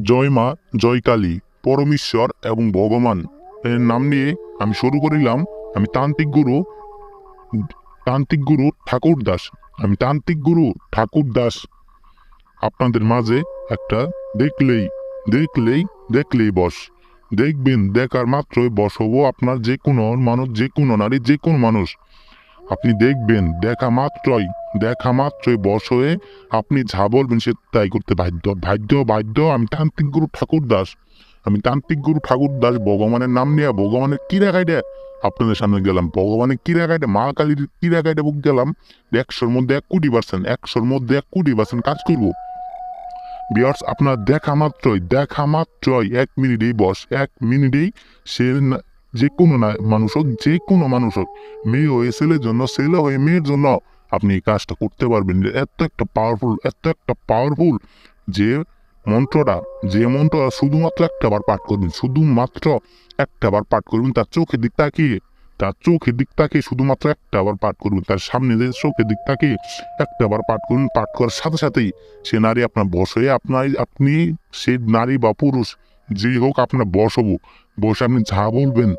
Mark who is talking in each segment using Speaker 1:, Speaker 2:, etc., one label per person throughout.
Speaker 1: জয় মা, জয় কালী, পরমেশ্বর এবং ভগবান এর নাম নিয়ে আমি শুরু করিলাম। আমি তান্ত্রিক গুরু ঠাকুর দাস। আমি তান্ত্রিক গুরু ঠাকুর দাস আপনাদের মাঝে একটা দেখলেই দেখলেই দেখলেই বস। দেখবেন, দেখার মাত্রই বশ হবো আপনার যে কোনো মানুষ, যে কোনো নারী, যে কোনো মানুষ। আপনি দেখবেন, দেখা মাত্রই বশ হয়ে আপনি যা বলবেন সে তাই করতে বাধ্য বাধ্য বাধ্য। আমি তান্ত্রিক গুরু ঠাকুর দাস। আমি তান্ত্রিক গুরু ঠাকুর দাস ভগবানের নাম নিয়ে ভগবানের কিরা কাইডে আপনাদের সামনে গেলাম। ভগবানের কিরা কাইডে, মা কালীর কিরা কাইডে বুক গেলাম। 100-র মধ্যে 1,000,000%, 100-র মধ্যে 1,000,000% কাজ করবো। ভিউয়ার্স, আপনার দেখা মাত্রই 1 মিনিটেই বস, 1 মিনিটেই সে যে কোনো মানুষ হোক, যে কোনো মানুষ হোক, মেয়ে হয়ে ছেলের জন্য, ছেলে হয়ে মেয়ের জন্য আপনি এই কাজটা করতে পারবেন। এত একটা পাওয়ারফুল যে মন্ত্রটা, শুধুমাত্র একটা বার পাঠ করবেন, শুধুমাত্র একটা বার পাঠ করবেন। তার চোখের দিক তাকিয়ে শুধুমাত্র একটা বার পাঠ করবেন। তার সামনে যে চোখের দিক তাকিয়ে একটা বার পাঠ করুন। পাঠ করার সাথে সাথেই সে নারী আপনার বশ হয়ে আপনি সে নারী বা পুরুষ যেই হোক আপনার বশ হবো। বসে আপনি যা বলবেন,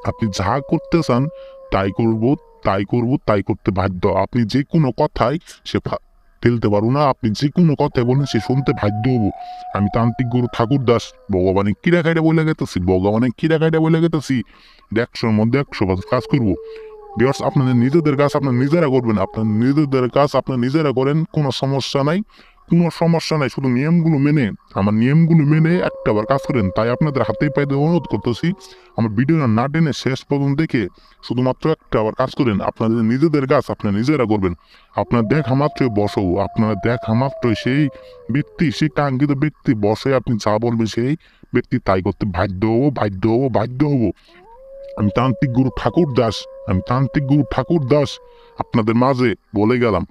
Speaker 1: আপনি যা করতে চান তাই করতে বাধ্য। আপনি যে কোনো কথাই সে ফেলতে পারবো না। আপনি যে কোনো কথাই বলেন সে শুনতে বাধ্য হবো। আমি তান্ত্রিক গুরু ঠাকুর দাস ভগবানের কিরা কাইডা বলে গেতেছি, 100-র মধ্যে 100% কাজ করবো। ভিউয়ার্স, আপনাদের নিজেদের কাজ আপনারা নিজেরা করবেন। আপনার নিজেদের কাজ আপনারা নিজেরা করেন, কোনো সমস্যা নাই। শুধু আমার নিয়মগুলো মেনে একটাবার কাজ করেন। তাই আপনাদের হাতে পায়ে অনুরোধ করতেছি, আমার ভিডিওটা না টেনে শেষ পর্যন্ত দেখে শুধুমাত্র একটাবার কাজ করেন। আপনাদের নিজেদের কাজ আপনারা নিজেরা করবেন। আপনার দেখা মাত্রই বসবো, আপনারা দেখা মাত্রই সেই কাঙ্ক্ষিত ব্যক্তি বসে আপনি যা বলবেন সেই ব্যক্তি তাই করতে বাধ্য হবো। আমি তান্ত্রিক গুরু ঠাকুর দাস আপনাদের মাঝে বলে গেলাম।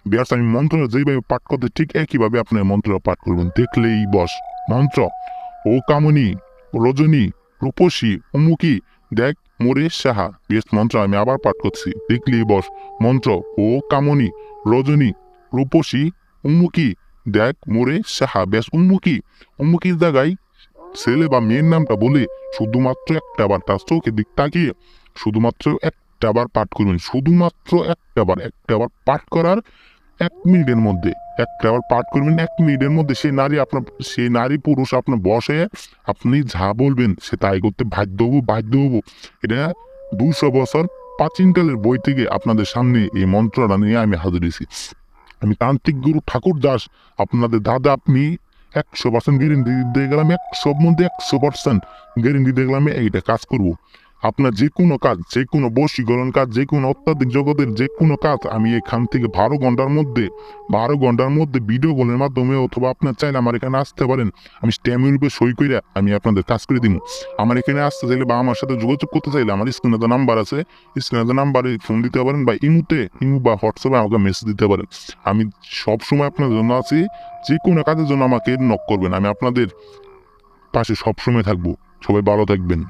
Speaker 1: বিয়ার্স, আমি মন্ত্রটা যেইভাবে পাঠ করতে ঠিক একইভাবে আপনার মন্ত্রটা পাঠ করবেন। দেখলেই বস। মন্ত্র: ও কামনী, রজনী, রূপসী, অমুকি, দেখ মোরে সাহা। বিয়ার্স, মন্ত্র আমি আবার পাঠ করছি। দেখলেই বস। মন্ত্র: ও কামনী, রজনী, রূপসী, অমুকি, দেখ মোরে সাহা। ব্যাস, উম্মুকির জায়গায় ছেলে বা মেয়ের নামটা বলে শুধুমাত্র একটা বার তার চোখের দিক তাকিয়ে শুধুমাত্র একটা বার পাঠ করবেন। শুধুমাত্র একটা বার পাঠ করার 1 মিনিটের মধ্যে, একটা বার পাঠ করবেন 1 মিনিটের মধ্যে সেই নারী পুরুষ আপনার বসে আপনি যা বলবেন সে তাই করতে বাধ্য হবো। এটা 200 বছর প্রাচীনকালের বই থেকে আপনাদের সামনে এই মন্ত্রটা নিয়ে আমি হাজির হয়েছি। আমি তান্ত্রিক গুরু ঠাকুর দাস আপনাদের দাদা। আপনি 100% গ্যারেন্টি দিয়ে গেলাম, 100-র মধ্যে 100% গ্যারেন্টি দিয়ে গেলাম এইটা কাজ করবো। আপনার যে কোনো কাজ, যে কোনো বশীকরণ কাজ, যে কোনো অত্যাধিক জগতের যে কোনো কাজ আমি এখান থেকে 12 ঘন্টার মধ্যে ভিডিও কলের মাধ্যমে, অথবা আপনার চাইলে আমার এখানে আসতে পারেন। আমি স্ট্যাম্পের উপরে সই করে আমি আপনাদের কাজ করে দিব। আমার এখানে আসতে চাইলে বা আমার সাথে যোগাযোগ করতে চাইলে আমার স্ক্রিনে তো নাম্বার আছে, স্ক্রিনে তো নাম্বারে ফোন দিতে পারেন, বা ইমু বা হোয়াটসঅ্যাপে আমাকে মেসেজ দিতে পারেন। আমি সবসময় আপনার জন্য আছি। যে কোনো কাজের জন্য আমাকে নক করবেন, আমি আপনাদের পাশে সবসময় থাকবো। সবাই ভালো থাকবেন।